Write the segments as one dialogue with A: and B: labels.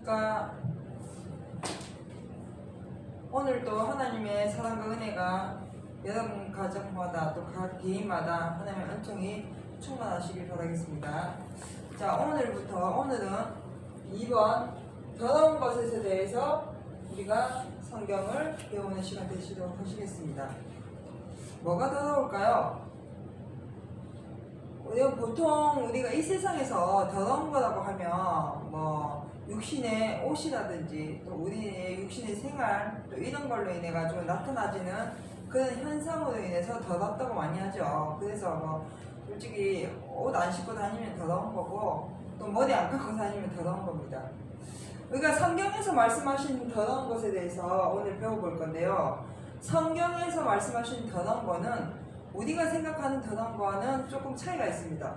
A: 자, 오늘도 하나님의 사랑과 은혜가 여러분 가정마다 또 각 개인마다 하나님의 은총이 충만하시길 바라겠습니다. 자, 오늘은 2번 더러운 것에 대해서 우리가 성경을 배우는 시간 되시도록 하시겠습니다. 뭐가 더러울까요? 보통 우리가 이 세상에서 더러운 거라고 하면 육신의 옷이라든지 또 우리의 육신의 생활 또 이런 걸로 인해 가지고 나타나지는 그런 현상으로 인해서 더럽다고 많이 하죠. 그래서 솔직히 옷 안 신고 다니면 더러운 거고 또 머리 안 감고 다니면 더러운 겁니다. 우리가 성경에서 말씀하신 더러운 것에 대해서 오늘 배워볼 건데요. 성경에서 말씀하신 더러운 거는 우리가 생각하는 더러운 거와는 조금 차이가 있습니다.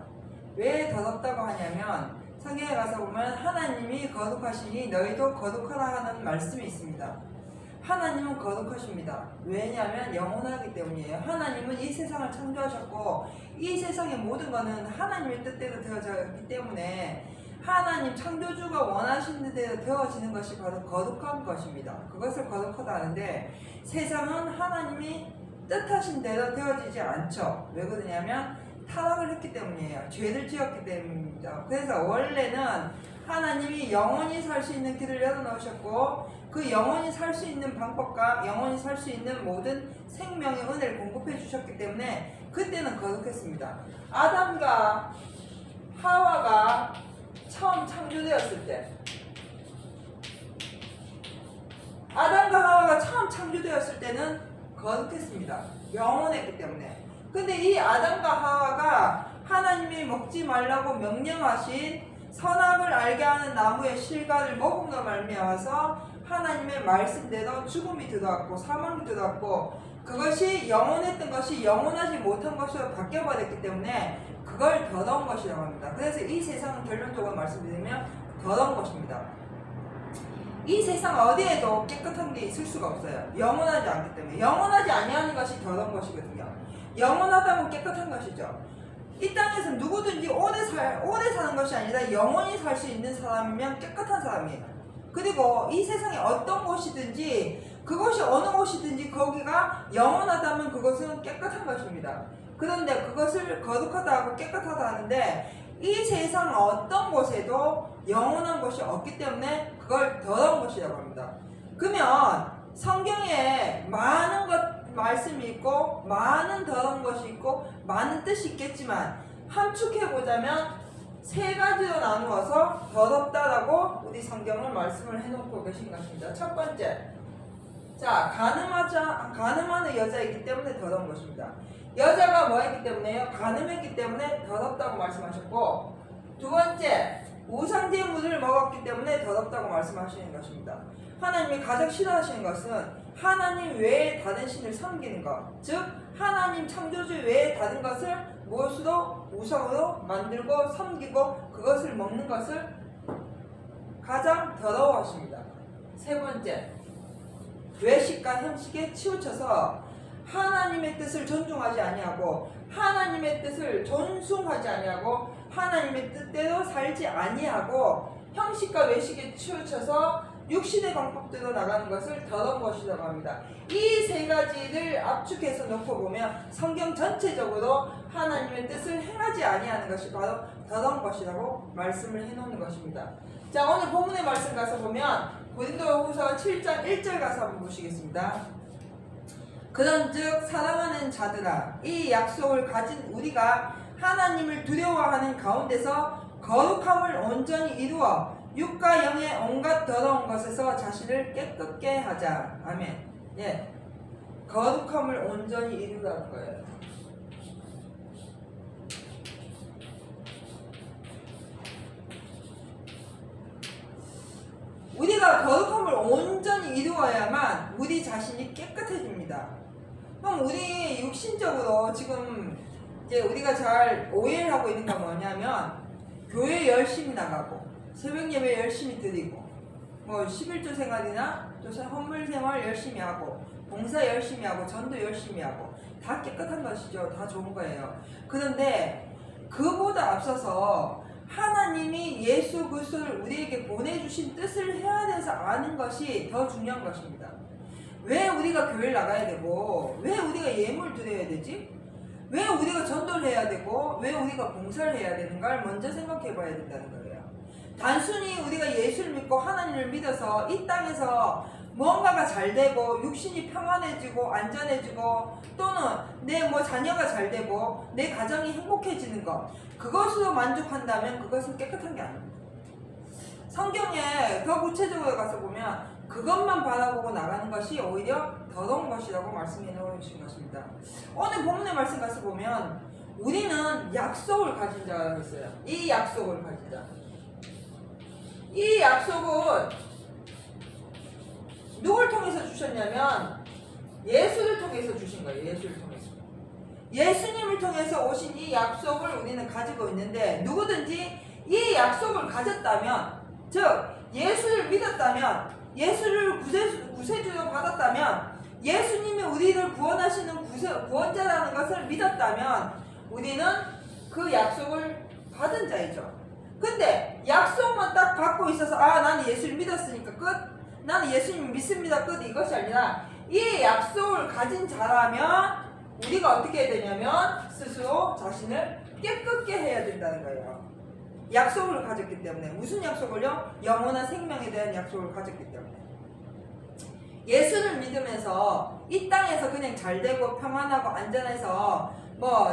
A: 왜 더럽다고 하냐면 성경에 가서 보면 하나님이 거룩하시니 너희도 거룩하라 하는 말씀이 있습니다. 하나님은 거룩하십니다. 왜냐하면 영원하기 때문이에요. 하나님은 이 세상을 창조하셨고 이 세상의 모든 것은 하나님의 뜻대로 되어졌기 때문에 하나님 창조주가 원하시는 대로 되어지는 것이 바로 거룩한 것입니다. 그것을 거룩하다 하는데 세상은 하나님이 뜻하신 대로 되어지지 않죠. 왜 그러냐면 타락을 했기 때문이에요. 죄를 지었기 때문입니다. 그래서 원래는 하나님이 영원히 살 수 있는 길을 열어놓으셨고 그 영원히 살 수 있는 방법과 영원히 살 수 있는 모든 생명의 은혜를 공급해 주셨기 때문에 그때는 거룩했습니다. 아담과 하와가 처음 창조되었을 때 때는 거룩했습니다. 영원했기 때문에. 근데 이 아담과 하와가 하나님이 먹지 말라고 명령하신 선악을 알게 하는 나무의 실과를 먹음으로 말미암아서 하나님의 말씀대로 죽음이 들어왔고 사망이 들어왔고 그것이 영원했던 것이 영원하지 못한 것으로 바뀌어버렸기 때문에 그걸 더러운 것이라고 합니다. 그래서 이 세상은 결론적으로 말씀드리면 더러운 것입니다. 이 세상 어디에도 깨끗한 게 있을 수가 없어요. 영원하지 않기 때문에. 영원하지 아니하는 것이 더러운 것이거든요. 영원하다면 깨끗한 것이죠. 이 땅에서 누구든지 오래 사는 것이 아니라 영원히 살 수 있는 사람이면 깨끗한 사람이에요. 그리고 이 세상에 어떤 곳이든지 그것이 어느 곳이든지 거기가 영원하다면 그것은 깨끗한 것입니다. 그런데 그것을 거룩하다 하고 깨끗하다 하는데 이 세상 어떤 곳에도 영원한 것이 없기 때문에 그걸 더러운 것이라고 합니다. 그러면 성경에 많은 말씀이 있고 많은 더러운 것이 있고 많은 뜻이 있겠지만 함축해보자면 세 가지로 나누어서 더럽다라고 우리 성경은 말씀을 해놓고 계신 것입니다. 첫 번째, 자, 가늠하는 여자이기 때문에 더러운 것입니다. 여자가 뭐 했기 때문에요? 가늠했기 때문에 더럽다고 말씀하셨고, 두 번째, 우상제물을 먹었기 때문에 더럽다고 말씀하시는 것입니다. 하나님이 가장 싫어하시는 것은 하나님 외에 다른 신을 섬기는 것, 즉 하나님 창조주 외에 다른 것을 무엇으로 우상으로 만들고 섬기고 그것을 먹는 것을 가장 더러워하십니다. 세 번째, 외식과 형식에 치우쳐서 하나님의 뜻을 존중하지 아니하고 하나님의 뜻을 존숭하지 아니하고 하나님의 뜻대로 살지 아니하고 형식과 외식에 치우쳐서 육신의 방법대로 나가는 것을 더러운 것이라고 합니다. 이 세 가지를 압축해서 놓고 보면 성경 전체적으로 하나님의 뜻을 행하지 아니하는 것이 바로 더러운 것이라고 말씀을 해놓는 것입니다. 자, 오늘 본문의 말씀 가서 보면 고린도후서 7장 1절 가서 한번 보시겠습니다. 그런즉 사랑하는 자들아, 이 약속을 가진 우리가 하나님을 두려워하는 가운데서 거룩함을 온전히 이루어 육과 영의 온갖 더러운 것에서 자신을 깨끗게 하자. 아멘. 예, 거룩함을 온전히 이루라는 거예요. 우리가 거룩함을 온전히 이루어야만 우리 자신이 깨끗해집니다. 그럼 우리 육신적으로 지금 이제 우리가 잘 오해를 하고 있는 건 뭐냐면 교회 열심히 나가고 새벽 예배 열심히 드리고 11조 생활이나 또 헌물 생활 열심히 하고 봉사 열심히 하고 전도 열심히 하고 다 깨끗한 것이죠. 다 좋은 거예요. 그런데 그보다 앞서서 하나님이 예수 그리스도를 우리에게 보내주신 뜻을 해야 돼서 아는 것이 더 중요한 것입니다. 왜 우리가 교회를 나가야 되고, 왜 우리가 예물 드려야 되지? 왜 우리가 전도를 해야 되고, 왜 우리가 봉사를 해야 되는가를 먼저 생각해 봐야 된다는 거예요. 단순히 우리가 예수를 믿고 하나님을 믿어서 이 땅에서 뭔가가 잘 되고 육신이 평안해지고 안전해지고 또는 내 자녀가 잘 되고 내 가정이 행복해지는 것, 그것으로 만족한다면 그것은 깨끗한 게 아닙니다. 성경에 더 구체적으로 가서 보면 그것만 바라보고 나가는 것이 오히려 더러운 것이라고 말씀해 놓으신 것입니다. 오늘 본문의 말씀 가서 보면 우리는 약속을 가진 자가 있어요. 이 약속을 가진 자. 이 약속은 누굴 통해서 주셨냐면 예수를 통해서 주신 거예요. 예수를 통해서. 예수님을 통해서 오신 이 약속을 우리는 가지고 있는데, 누구든지 이 약속을 가졌다면, 즉 예수를 믿었다면, 예수를 구세주로 받았다면, 예수님이 우리를 구원하시는 구원자라는 것을 믿었다면 우리는 그 약속을 받은 자이죠. 근데 약속만 딱 받고 있어서 나는 예수를 믿었으니까 끝, 나는 예수님 믿습니다 끝, 이것이 아니라 이 약속을 가진 자라면 우리가 어떻게 해야 되냐면 스스로 자신을 깨끗게 해야 된다는 거예요. 약속을 가졌기 때문에. 무슨 약속을요? 영원한 생명에 대한 약속을 가졌기 때문에. 예수를 믿으면서 이 땅에서 그냥 잘 되고 평안하고 안전해서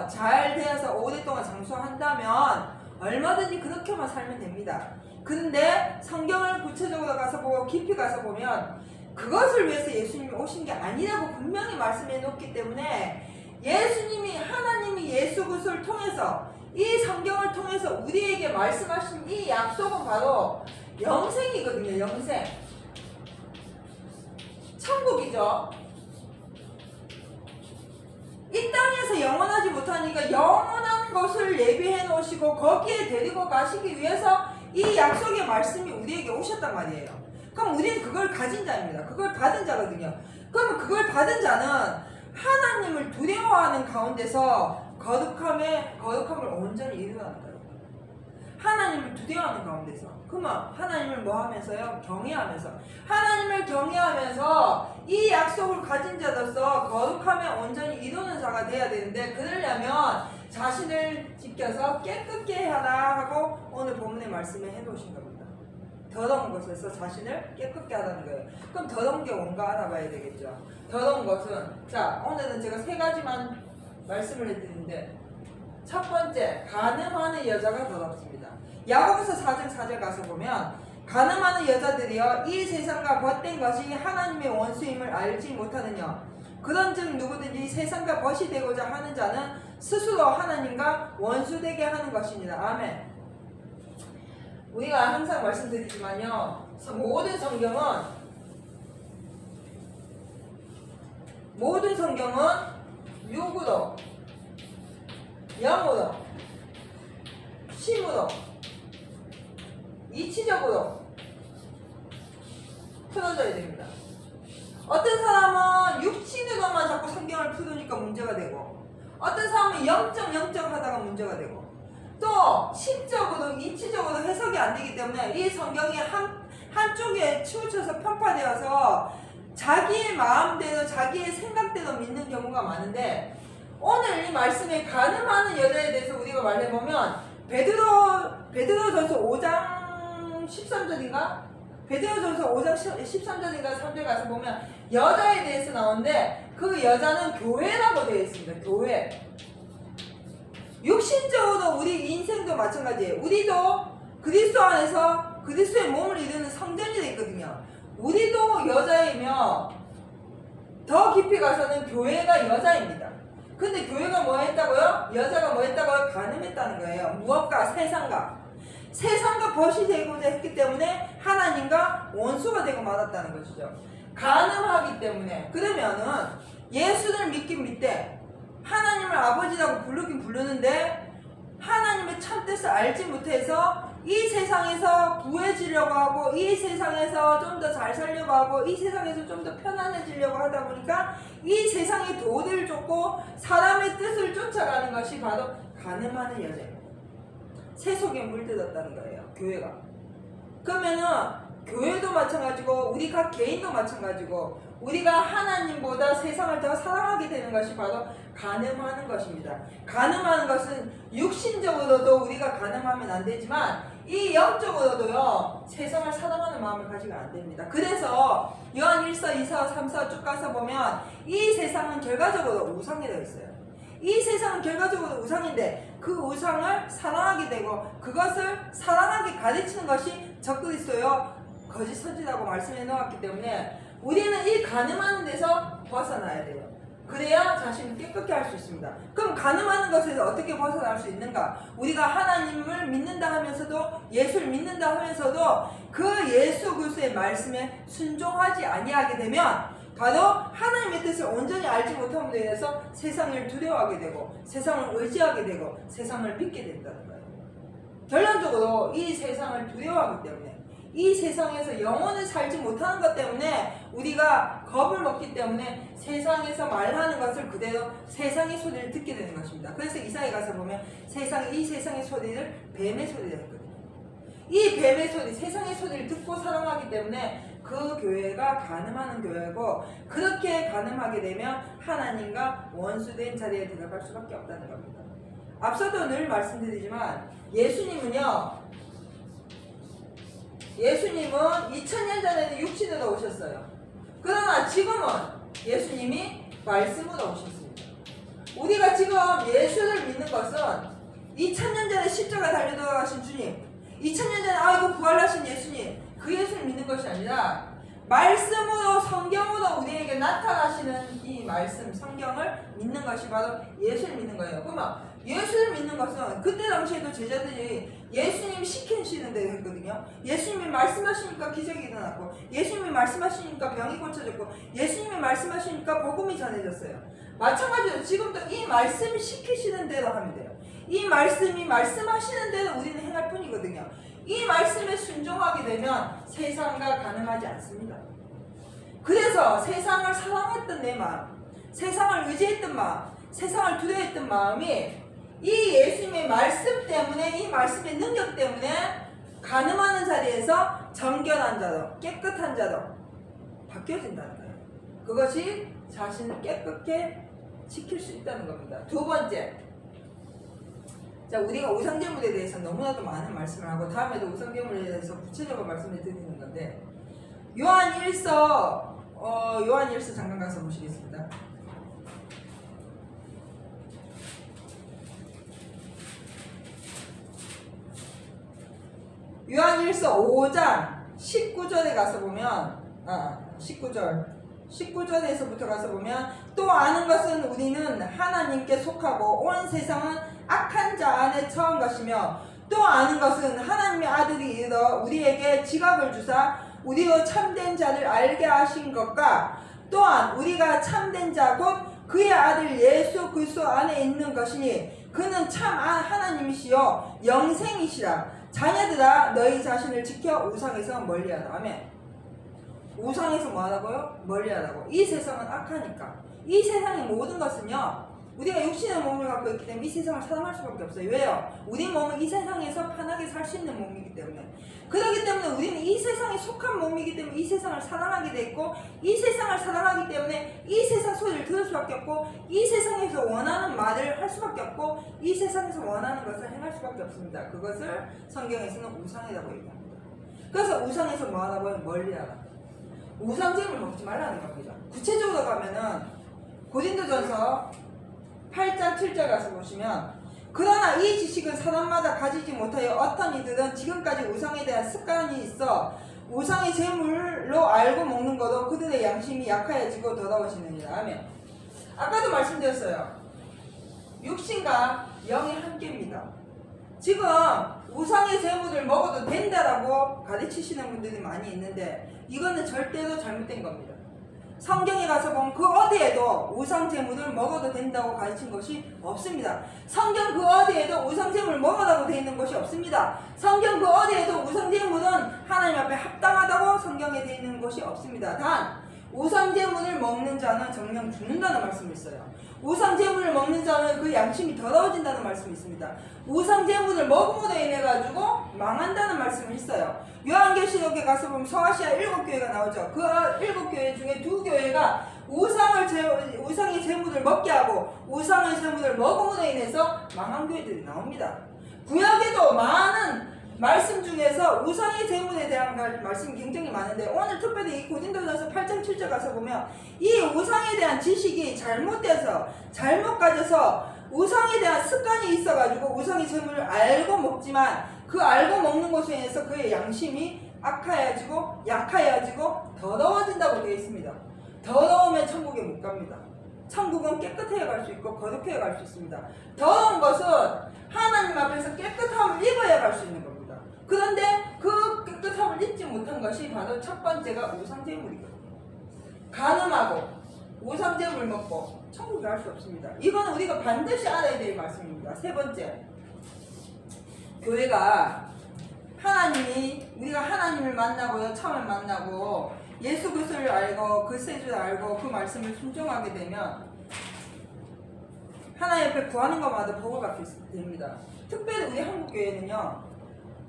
A: 잘 되어서 오랫동안 장수한다면 얼마든지 그렇게만 살면 됩니다. 근데 성경을 구체적으로 가서 보고 깊이 가서 보면 그것을 위해서 예수님이 오신 게 아니라고 분명히 말씀해 놓기 때문에, 예수님이, 하나님이 예수 그리스도를 통해서, 이 성경을 통해서 우리에게 말씀하신 이 약속은 바로 영생이거든요. 영생. 천국이죠. 이 땅에서 영원하지 못하니까 영원한 것을 예비해 놓으시고 거기에 데리고 가시기 위해서 이 약속의 말씀이 우리에게 오셨단 말이에요. 그럼 우리는 그걸 가진 자입니다. 그걸 받은 자거든요. 그러면 그걸 받은 자는 하나님을 두려워하는 가운데서 거룩함을 온전히 이루어가는 거예요. 하나님을 두려워하는 가운데서. 그러면 하나님을 뭐 하면서요? 경외하면서. 하나님을 경외하면서 이 약속을 가진 자로서 거룩함에 온전히 이루는 자가 돼야 되는데, 그러려면 자신을 지켜서 깨끗게 하라 하고 오늘 본문의 말씀에 해놓으신 겁니다. 더러운 것에서 자신을 깨끗게 하라는 거예요. 그럼 더러운 게 뭔가 알아봐야 되겠죠. 더러운 것은, 자, 오늘은 제가 3가지만 말씀을 해드리는데, 첫 번째, 간음하는 여자가 더럽습니다. 야고보서 4장 4절 가서 보면 간음하는 여자들이여 이 세상과 벗된 것이 하나님의 원수임을 알지 못하느냐. 그런즉 누구든지 세상과 벗이 되고자 하는 자는 스스로 하나님과 원수되게 하는 것입니다. 아멘. 우리가 항상 말씀드리지만요, 모든 성경은 육으로, 영으로, 심으로, 이치적으로 풀어져야 됩니다. 어떤 사람은 육신으로만 자꾸 성경을 풀으니까 문제가 되고, 어떤 사람은 영적 하다가 문제가 되고, 또 심적으로, 이치적으로 해석이 안 되기 때문에 이 성경이 한쪽에 치우쳐서 편파되어서 자기의 마음대로, 자기의 생각대로 믿는 경우가 많은데, 오늘 이 말씀에 간음하는 여자에 대해서 우리가 말해보면 베드로전서 5장 13절인가? 베드로전서 5장 13절인가 3절 가서 보면 여자에 대해서 나오는데, 그 여자는 교회라고 되어 있습니다. 교회. 육신적으로 우리 인생도 마찬가지예요. 우리도 그리스도 안에서 그리스도의 몸을 이루는 성전이 되어 있거든요. 우리도 여자이며 더 깊이 가서는 교회가 여자입니다. 근데 교회가 뭐 했다고요? 여자가 뭐 했다고요? 간음했다는 거예요. 무엇과? 세상과 벗이 되고자 했기 때문에 하나님과 원수가 되고 말았다는 것이죠. 간음하기 때문에. 그러면은 예수를 믿긴 믿되 하나님을 아버지라고 부르긴 부르는데 하나님의 참뜻을 알지 못해서 이 세상에서 부해지려고 하고, 이 세상에서 좀 더 잘 살려고 하고, 이 세상에서 좀 더 편안해지려고 하다 보니까 이 세상의 도를 쫓고 사람의 뜻을 쫓아가는 것이 바로 간음하는 여자입니다. 세속에 물들었다는 거예요. 교회가. 그러면은 교회도 마찬가지고 우리 각 개인도 마찬가지고 우리가 하나님보다 세상을 더 사랑하게 되는 것이 바로 간음하는 것입니다. 간음하는 것은 육신적으로도 우리가 간음하면 안 되지만 이 영적으로도요 세상을 사랑하는 마음을 가지면 안 됩니다. 그래서 요한 1서, 2서, 3서 쭉 가서 보면 이 세상은 결과적으로 우상이 되어 있어요. 이 세상은 결과적으로 우상인데 그 우상을 사랑하게 되고 그것을 사랑하게 가르치는 것이 적그리스도요 거짓 선지라고 말씀해 놓았기 때문에 우리는 이 간음하는 데서 벗어나야 돼요. 그래야 자신을 깨끗게 할 수 있습니다. 그럼 간음하는 것에서 어떻게 벗어날 수 있는가? 우리가 하나님을 믿는다 하면서도 예수를 믿는다 하면서도 그 예수 그리스도의 말씀에 순종하지 아니하게 되면 바로 하나님의 뜻을 온전히 알지 못함으로 인해서 세상을 두려워하게 되고 세상을 의지하게 되고 세상을 믿게 된다는 거예요. 결론적으로 이 세상을 두려워하기 때문에 이 세상에서 영원히 살지 못하는 것 때문에 우리가 겁을 먹기 때문에 세상에서 말하는 것을 그대로 세상의 소리를 듣게 되는 것입니다. 그래서 이사야에 가서 보면 이 세상의 소리를 뱀의 소리라 했거든요. 이 뱀의 소리, 세상의 소리를 듣고 살아가기 때문에 그 교회가 간음하는 교회고 그렇게 간음하게 되면 하나님과 원수된 자리에 들어갈 수밖에 없다는 겁니다. 앞서도 늘 말씀드리지만 예수님은 2000년 전에는 육신으로 오셨어요. 그러나 지금은 예수님이 말씀으로 오셨습니다. 우리가 지금 예수를 믿는 것은 2000년 전에 십자가 달려 돌아가신 주님, 2000년 전에 아이고 부활하신 예수님, 그 예수를 믿는 것이 아니라 말씀으로 성경으로 우리에게 나타나시는 이 말씀 성경을 믿는 것이 바로 예수를 믿는 거예요. 그러면 예수를 믿는 것은 그때 당시에도 제자들이 예수님 시키시는 대로 했거든요. 예수님이 말씀하시니까 기적이 일어났고 예수님이 말씀하시니까 병이 고쳐졌고 예수님이 말씀하시니까 복음이 전해졌어요. 마찬가지로 지금도 이 말씀이 시키시는 대로 하면 돼요. 이 말씀이 말씀하시는 대로 우리는 행할 뿐이거든요. 이 말씀에 순종하게 되면 세상과 간음하지 않습니다. 그래서 세상을 사랑했던 내 마음, 세상을 의지했던 마음, 세상을 두려워했던 마음이 이 예수님의 말씀 때문에 이 말씀의 능력 때문에 간음하는 자리에서 정결한 자로 깨끗한 자로 바뀌어진다는 거예요. 그것이 자신을 깨끗게 지킬 수 있다는 겁니다. 두 번째, 자, 우리가 우상제물에 대해서 너무나도 많은 말씀을 하고 다음에도 우상제물에 대해서 구체적으로 말씀을 드리는 건데 요한 1서 잠깐 가서 보시겠습니다. 요한 1서 5장 19절에 가서 보면 19절에서부터 가서 보면 또 아는 것은 우리는 하나님께 속하고 온 세상은 악한 자 안에 처한 것이며 또 아는 것은 하나님의 아들이 이르러 우리에게 지각을 주사 우리로 참된 자를 알게 하신 것과 또한 우리가 참된 자 곧 그의 아들 예수 그리스도 안에 있는 것이니 그는 참 하나님이시요 영생이시라. 자녀들아 너희 자신을 지켜 우상에서 멀리하라. 아멘. 우상에서 뭐하라고요? 멀리하라고. 이 세상은 악하니까. 이 세상의 모든 것은요 우리가 육신의 몸을 갖고 있기 때문에 이 세상을 사랑할 수밖에 없어요. 왜요? 우리 몸은 이 세상에서 편하게 살 수 있는 몸이기 때문에. 그렇기 때문에 우리는 이 세상에 속한 몸이기 때문에 이 세상을 사랑하게 돼 있고 이 세상을 사랑하기 때문에 이 세상 소리를 들을 수밖에 없고 이 세상에서 원하는 말을 할 수밖에 없고 이 세상에서 원하는 것을 행할 수밖에 없습니다. 그것을 성경에서는 우상이라고 얘기합니다. 그래서 우상에서 뭐하라고요? 멀리하라. 우상제물 먹지 말라는 겁니다. 구체적으로 가면은 고린도전서 8장 7절 가서 보시면 그러나 이 지식은 사람마다 가지지 못하여 어떤 이들은 지금까지 우상에 대한 습관이 있어 우상의 제물로 알고 먹는 것도 그들의 양심이 약하여지고 더러워지느니라. 아멘. 아까도 말씀드렸어요. 육신과 영이 함께입니다. 지금 우상의 제물을 먹어도 된다라고 가르치시는 분들이 많이 있는데 이거는 절대로 잘못된 겁니다. 성경에 가서 보면 그 어디에도 우상 제물을 먹어도 된다고 가르친 것이 없습니다. 성경 그 어디에도 우상 제물을 먹으라고 되어 있는 것이 없습니다. 성경 그 어디에도 우상 제물은 하나님 앞에 합당하다고 성경에 되어 있는 것이 없습니다. 단 우상제물을 먹는 자는 정령 죽는다는 말씀이 있어요. 우상제물을 먹는 자는 그 양심이 더러워진다는 말씀이 있습니다. 우상제물을 먹음으로 인해 가지고 망한다는 말씀이 있어요. 요한계시록에 가서 보면 서아시아 7교회가 나오죠. 그 7교회 중에 2교회가 우상의 제물을 먹게 하고 우상의 제물을 먹음으로 인해서 망한 교회들이 나옵니다. 구약에도 많은 말씀 중에서 우상의 제물에 대한 말씀이 굉장히 많은데, 오늘 특별히 이 고린도전서 8장 7절 가서 보면 이 우상에 대한 지식이 잘못돼서 잘못 가져서 우상에 대한 습관이 있어가지고 우상의 제물을 알고 먹지만 그 알고 먹는 것에 의해서 그의 양심이 악하여지고 약하여지고 더러워진다고 되어 있습니다. 더러우면 천국에 못 갑니다. 천국은 깨끗해야 갈 수 있고 거룩해야 갈 수 있습니다. 더러운 것은 하나님 앞에서 깨끗함을 입어야 갈 수 있는 겁니다. 그런데 그 깨끗함을 입지 못한 것이 바로 첫 번째가 우상제물이거든요. 간음하고 우상제물 먹고 천국에 갈 수 없습니다. 이거는 우리가 반드시 알아야 될 말씀입니다. 세 번째, 교회가 우리가 하나님을 만나고요, 처음에 만나고 예수 그리스도를 알고 그 세주를 알고 그 말씀을 순종하게 되면 하나님 앞에 구하는 것마다 복을 받게 됩니다. 특별히 우리 한국교회는요,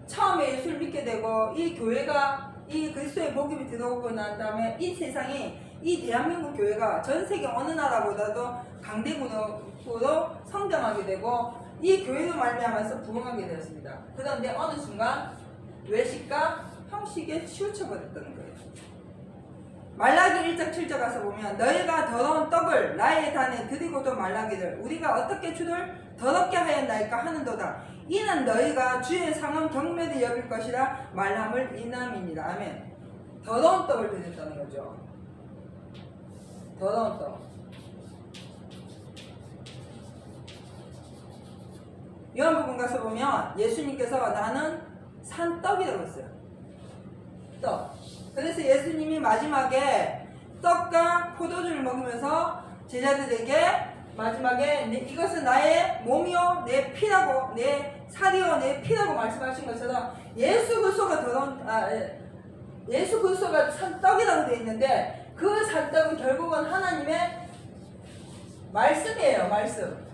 A: 처음에 예수를 믿게 되고 이 교회가 이 그리스도의 복음이 들어오고 난 다음에 이 세상에 이 대한민국 교회가 전 세계 어느 나라보다도 강대국으로 성장하게 되고 이 교회로 말미암아서 부흥하게 되었습니다. 그런데 어느 순간 외식과 형식에 치우쳐버렸다는 거예요. 말라기 1장 7절 가서 보면 너희가 더러운 떡을 나의 단에 드리고도 말라기를 우리가 어떻게 주를 더럽게 하였나이까 하는도다. 이는 너희가 주의 상은 경멸히 여길 것이라 말함을 인함이니라. 아멘. 더러운 떡을 드렸다는 거죠. 더러운 떡. 요한복음 가서 보면 예수님께서 나는 산떡이라고 했어요. 떡. 그래서 예수님이 마지막에 떡과 포도주를 먹으면서 제자들에게 마지막에 이것은 나의 몸이요 내 피라고, 내 살이요 내 피라고 말씀하신 것처럼 예수 그리스도가 산떡이라고 되어 있는데 그 산떡은 결국은 하나님의 말씀이에요. 말씀.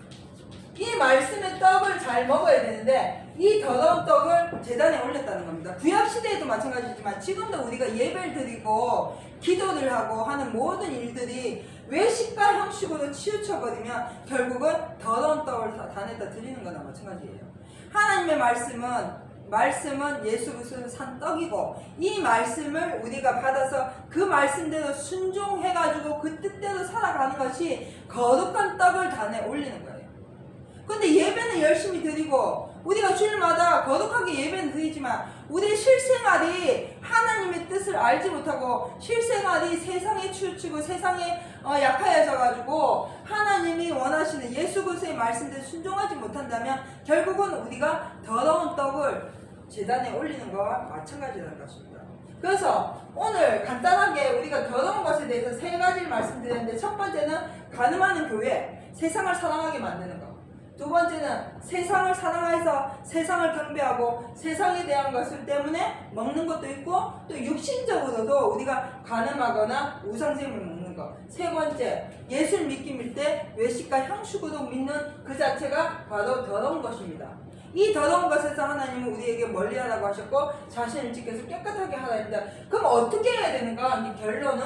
A: 이 말씀의 떡을 잘 먹어야 되는데 이 더러운 떡을 제단에 올렸다는 겁니다. 구약시대에도 마찬가지지만 지금도 우리가 예배를 드리고 기도를 하고 하는 모든 일들이 외식과 형식으로 치우쳐버리면 결국은 더러운 떡을 단에다 드리는 거나 마찬가지예요. 하나님의 말씀은 예수 그리스도의 산떡이고 이 말씀을 우리가 받아서 그 말씀대로 순종해가지고 그 뜻대로 살아가는 것이 거룩한 떡을 단에 올리는 거예요. 근데 예배는 열심히 드리고 우리가 주일마다 거룩하게 예배는 드리지만 우리의 실생활이 하나님의 뜻을 알지 못하고 실생활이 세상에 치우치고 세상에 약하여져가지고 하나님이 원하시는 예수 그리스도의 말씀대로 순종하지 못한다면 결국은 우리가 더러운 떡을 제단에 올리는 것과 마찬가지라는 것입니다. 그래서 오늘 간단하게 우리가 더러운 것에 대해서 세 가지를 말씀드렸는데, 첫 번째는 간음하는 교회, 세상을 사랑하게 만드는 것. 두 번째는 세상을 사랑해서 세상을 경배하고 세상에 대한 것을 때문에 먹는 것도 있고 또 육신적으로도 우리가 간음하거나 우상제물 먹는 것. 세 번째, 예수를 믿기 때 외식과 형식으로 믿는 그 자체가 바로 더러운 것입니다. 이 더러운 것에서 하나님은 우리에게 멀리하라고 하셨고 자신을 지켜서 깨끗하게 하라 합니다. 그럼 어떻게 해야 되는가? 이 결론은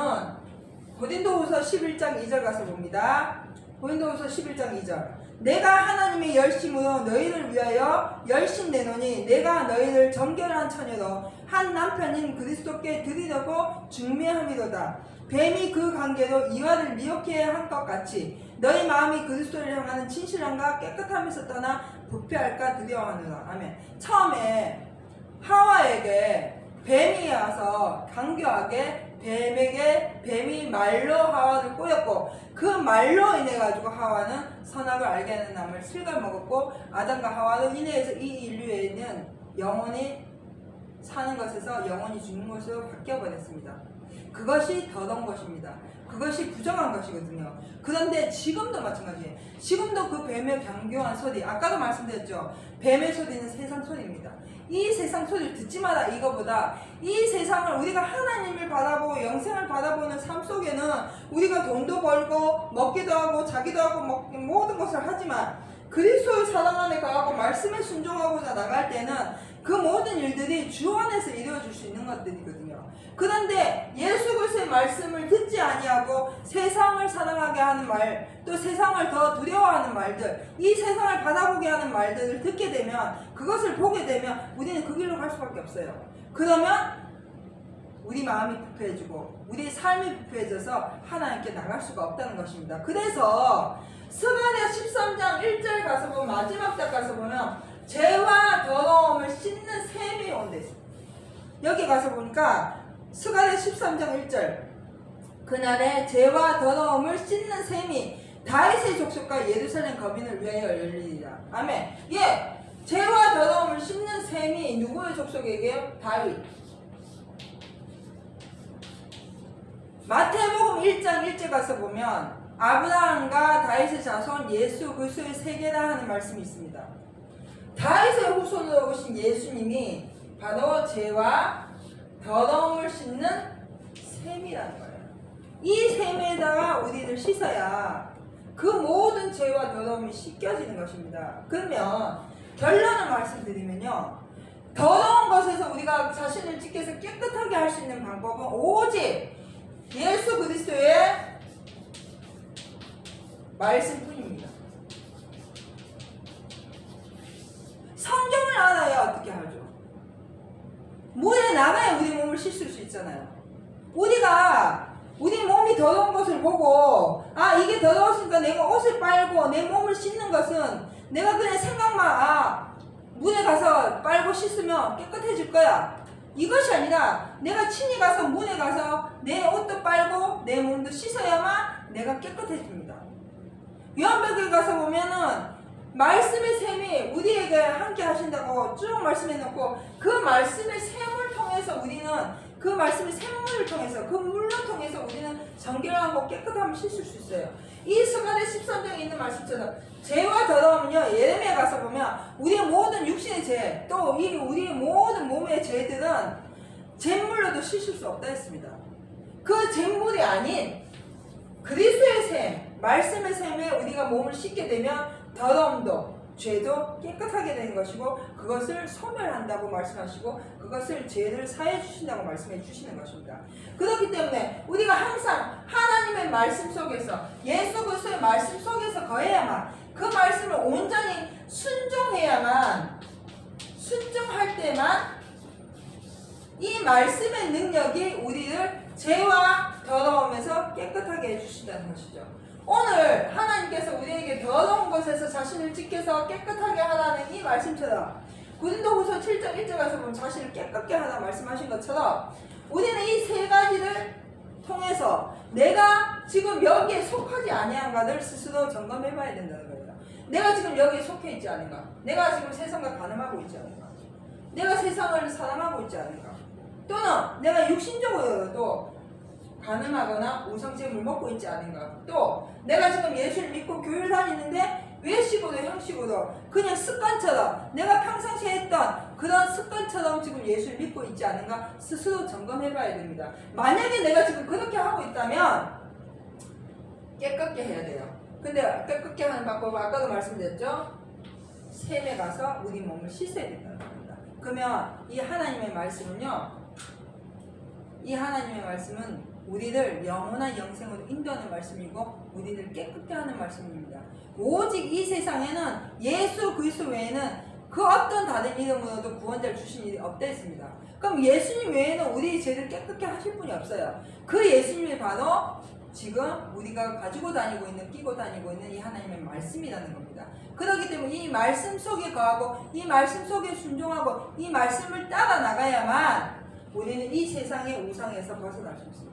A: 고린도후서 11장 2절 가서 봅니다. 고린도후서 11장 2절. 내가 하나님의 열심으로 너희를 위하여 열심내노니 내가 너희를 정결한 처녀로 한 남편인 그리스도께 드리려고 중매함이로다. 뱀이 그 관계로 이와를 미혹해 한 것 같이 너희 마음이 그리스도를 향하는 진실함과 깨끗함에서 떠나 부패할까 두려워하느라. 아멘. 처음에 하와에게 뱀이 와서 강교하게 뱀이 말로 하와를 꼬였고 그 말로 인해 가지고 하와는 선악을 알게 하는 나무를 실컷 먹었고 아담과 하와로 인해서 이 인류에는 영원히 사는 것에서 영원히 죽는 것으로 바뀌어버렸습니다. 그것이 더러운 것입니다. 그것이 부정한 것이거든요. 그런데 지금도 마찬가지예요. 지금도 그 뱀의 강교한 소리, 아까도 말씀드렸죠. 뱀의 소리는 세상 소리입니다. 이 세상 소리를 듣지 마라 이거보다 이 세상을 우리가 하나님을 바라보고 영생을 바라보는 삶 속에는 우리가 돈도 벌고 먹기도 하고 자기도 하고 모든 것을 하지만 그리스도의 사랑 안에 거하고 말씀에 순종하고자 나갈 때는 그 모든 일들이 주 안에서 이루어질 수 있는 것들이거든요. 그런데 예수 그리스도의 말씀을 듣지 아니하고 세상을 사랑하게 하는 말, 또 세상을 더 두려워하는 말들, 이 세상을 바라보게 하는 말들을 듣게 되면, 그것을 보게 되면 우리는 그 길로 갈 수밖에 없어요. 그러면 우리 마음이 부패해지고 우리의 삶이 부패해져서 하나님께 나갈 수가 없다는 것입니다. 그래서 스가랴 13장 1절 가서 보면, 마지막 절 가서 보면 죄와 더러움을 씻는 셈이 온데 있어요. 여기 가서 보니까 스가랴 13장 1절, 그날에 죄와 더러움을 씻는 셈이 다윗의 족속과 예루살렘 거민을 위하여 열리리라. 아멘. 예, 죄와 더러움을 씻는 셈이 누구의 족속에게요? 다윗. 마태복음 1장 1절 가서 보면 아브라함과 다윗의 자손 예수 그리스도의 세계라 하는 말씀이 있습니다. 다윗의 후손으로 오신 예수님이 바로 죄와 더러움을 씻는 셈이라는 거예요. 이 셈에다가 우리를 씻어야 그 모든 죄와 더러움이 씻겨지는 것입니다. 그러면 결론을 말씀드리면요, 더러운 것에서 우리가 자신을 지켜서 깨끗하게 할 수 있는 방법은 오직 예수 그리스도의 말씀뿐입니다. 성경을 알아야 어떻게 하죠? 물에 나가야 우리 몸을 씻을 수 있잖아요. 우리가 우리 몸이 더러운 것을 보고, 아 이게 더러웠으니까 내가 옷을 빨고 내 몸을 씻는 것은 내가 그냥 생각만, 물에 가서 빨고 씻으면 깨끗해질 거야, 이것이 아니라 내가 친히 가서 문에 가서 내 옷도 빨고 내 몸도 씻어야만 내가 깨끗해집니다. 요한복음에 가서 보면은 말씀의 셈이 우리에게 함께 하신다고 쭉 말씀해 놓고, 그 말씀의 셈을 통해서 우리는 그 말씀의 샘물을 통해서, 그 물로 통해서 우리는 정결하고 깨끗함을 씻을 수 있어요. 이 스가랴 13장에 있는 말씀처럼 죄와 더러움은요, 예레미야 가서 보면 우리의 모든 육신의 죄, 또 우리의 모든 몸의 죄들은 잿물로도 씻을 수 없다 했습니다. 그 잿물이 아닌 그리스도의 셈, 말씀의 셈에 우리가 몸을 씻게 되면 더러움도 죄도 깨끗하게 되는 것이고, 그것을 소멸한다고 말씀하시고 그것을 죄를 사해 주신다고 말씀해 주시는 것입니다. 그렇기 때문에 우리가 항상 하나님의 말씀 속에서, 예수 그리스도의 말씀 속에서 거해야만, 그 말씀을 온전히 순종해야만, 순종할 때만 이 말씀의 능력이 우리를 죄와 더러움에서 깨끗하게 해주신다는 것이죠. 오늘 하나님께서 우리에게 더러운 것에서 자신을 지켜서 깨끗하게 하라는 이 말씀처럼, 고린도후서 7장 1절 가서 보면 자신을 깨끗게 하라 말씀하신 것처럼, 우리는 이 세 가지를 통해서 내가 지금 여기에 속하지 아니한가를 스스로 점검해 봐야 된다는 거예요. 내가 지금 여기에 속해 있지 않은가? 내가 지금 세상과 가늠하고 있지 않은가? 내가 세상을 사랑하고 있지 않은가? 또는 내가 육신적으로도 가늠하거나 우상제물 먹고 있지 않은가? 또 내가 지금 예수를 믿고 교회를 다니는데 외식으로 형식으로 그냥 습관처럼, 내가 평상시에 했던 그런 습관처럼 지금 예수를 믿고 있지 않은가 스스로 점검해 봐야 됩니다. 만약에 내가 지금 그렇게 하고 있다면 깨끗게 해야 돼요. 근데 깨끗게 하는 방법은 아까도 말씀드렸죠? 샘에 가서 우리 몸을 씻어야 된다는 겁니다. 그러면 이 하나님의 말씀은요, 이 하나님의 말씀은 우리를 영원한 영생으로 인도하는 말씀이고 우리를 깨끗게 하는 말씀입니다. 오직 이 세상에는 예수 그리스도 외에는 그 어떤 다른 이름으로도 구원자를 주신 일이 없다 했습니다. 그럼 예수님 외에는 우리의 죄를 깨끗게 하실 분이 없어요. 그 예수님이 바로 지금 우리가 가지고 다니고 있는, 끼고 다니고 있는 이 하나님의 말씀이라는 겁니다. 그렇기 때문에 이 말씀 속에 거하고 이 말씀 속에 순종하고 이 말씀을 따라 나가야만 우리는 이 세상의 우상에서 벗어날 수 있습니다.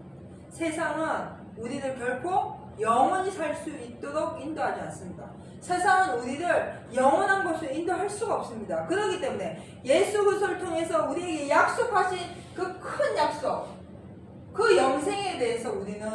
A: 세상은 우리를 결코 영원히 살 수 있도록 인도하지 않습니다. 세상은 우리를 영원한 곳으로 인도할 수가 없습니다. 그렇기 때문에 예수 그리스도를 통해서 우리에게 약속하신 그 큰 약속, 그 영생에 대해서 우리는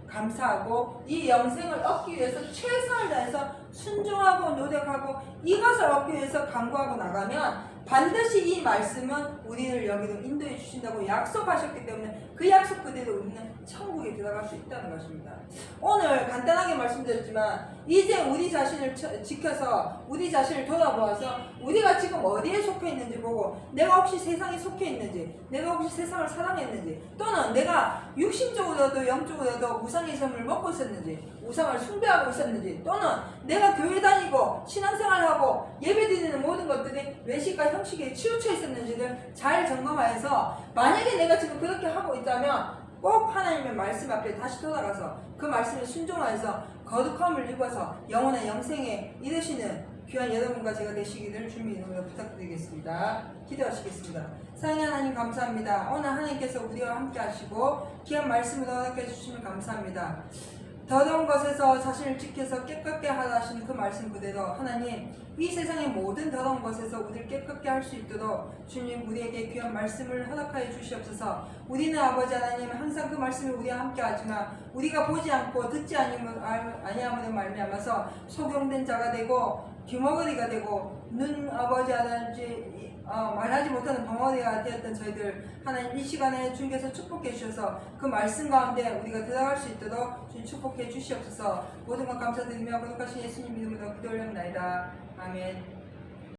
A: 감사하고 이 영생을 얻기 위해서 최선을 다해서 순종하고 노력하고 이것을 얻기 위해서 강구하고 나가면 반드시 이 말씀은 우리를 여기로 인도해 주신다고 약속하셨기 때문에 그 약속 그대로 우리는 천국에 들어갈 수 있다는 것입니다. 오늘 간단하게 말씀드렸지만 이제 우리 자신을 지켜서 우리 자신을 돌아보아서 우리가 지금 어디에 속해 있는지 보고 내가 혹시 세상에 속해 있는지, 내가 혹시 세상을 사랑했는지, 또는 내가 육신적으로도 영적으로도 우상의 셈을 먹고 있었는지, 우상을 숭배하고 있었는지, 또는 내가 교회 다니고 신앙생활하고 예배드리는 모든 것들이 외식과 형식에 치우쳐 있었는지를 잘 점검하여서 만약에 내가 지금 그렇게 하고 있다면 꼭 하나님의 말씀 앞에 다시 돌아가서 그 말씀에 순종하여서 거룩함을 입어서 영원한 영생에 이르시는 귀한 여러분과 제가 되시기를 주님의 이름으로 부탁드리겠습니다. 기도하시겠습니다. 사랑하는 하나님 감사합니다. 오늘 하나님께서 우리와 함께 하시고 귀한 말씀을 허락해 주시면 감사합니다. 더러운 것에서 자신을 지켜서 깨끗게 하라 하신 그 말씀 그대로 하나님 이 세상의 모든 더러운 것에서 우리를 깨끗게 할 수 있도록 주님 우리에게 귀한 말씀을 허락하여 주시옵소서. 우리는 아버지 하나님 항상 그 말씀이 우리와 함께 하지만 우리가 보지 않고 듣지 아니함으로 말미암아서 속용된 자가 되고 귀머거리가 되고 눈 아버지 하나님 말하지 못하는 벙어리가 되었던 저희들 하나님 이 시간에 주님께서 축복해 주셔서 그 말씀 가운데 우리가 들어갈 수 있도록 주님 축복해 주시옵소서. 모든 것 감사드리며 거룩하신 예수님 이름으로 기도 올려옵나이다. 아멘.